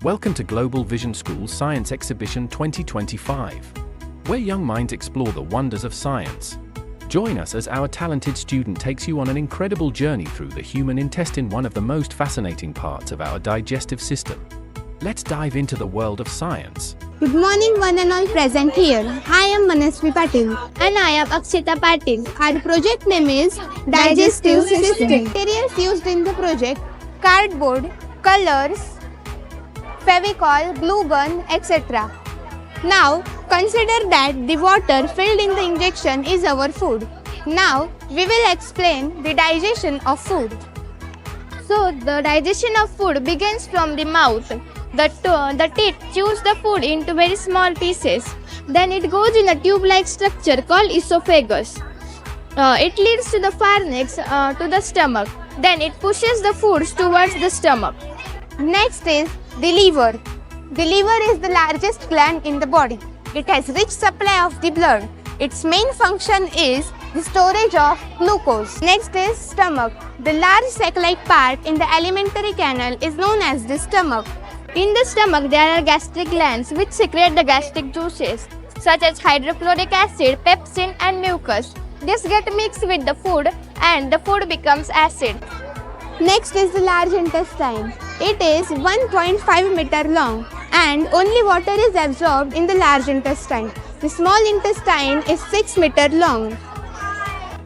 Welcome to Global Vision School's Science Exhibition 2025, where young minds explore the wonders of science. Join us as our talented student takes you on an incredible journey through the human intestine, one of the most fascinating parts of our digestive system. Let's dive into the world of science. Good morning, one and all present here. I am Manasvi Patil. And I am Akshita Patil. Our project name is Digestive System. Materials used in the project: cardboard, colors, Fevicol, glue gun, etc. Now, consider that the water filled in the injection is our food. Now, we will explain the digestion of food. So, the digestion of food begins from the mouth. The teeth chews the food into very small pieces. Then it goes in a tube-like structure called esophagus. It leads to the pharynx to the stomach. Then it pushes the foods towards the stomach. Next is the liver. The liver is the largest gland in the body. It has rich supply of the blood. Its main function is the storage of glucose. Next is stomach. The large sac-like part in the alimentary canal is known as the stomach. In the stomach, there are gastric glands which secrete the gastric juices such as hydrochloric acid, pepsin and mucus. This get mixed with the food and the food becomes acid. Next is the large intestine. It is 1.5 meter long and only water is absorbed in the large intestine. The small intestine is 6 meter long.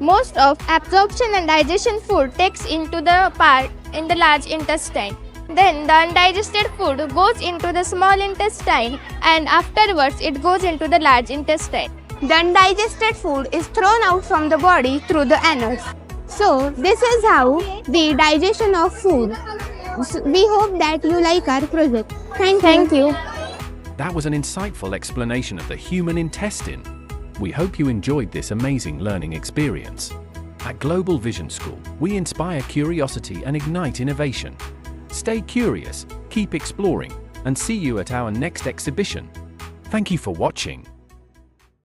Most of absorption and digestion food takes into the part in the large intestine. Then the undigested food goes into the small intestine and afterwards it goes into the large intestine. The undigested food is thrown out from the body through the anus. So, this is how the digestion of food. We hope that you like our project. Thank you. That was an insightful explanation of the human intestine. We hope you enjoyed this amazing learning experience. At Global Vision School, we inspire curiosity and ignite innovation. Stay curious, keep exploring, and see you at our next exhibition. Thank you for watching.